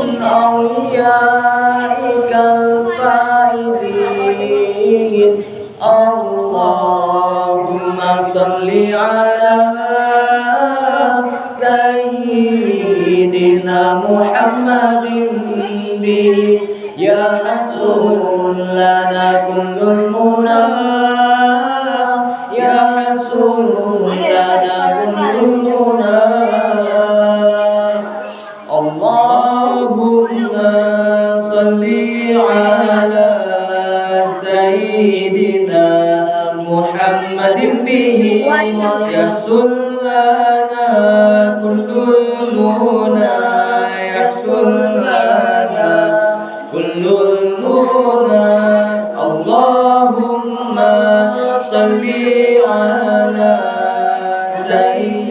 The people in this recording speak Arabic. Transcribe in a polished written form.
من أوليائك الفائزين اللهم صل على سيدنا محمد به يا رسول لنا كل المنى يا رسول لنا كل المنى اللهم صل على سيدنا محمد به يحصل لنا كل المنى يحصل لنا كل المنى اللهم صل على سيدنا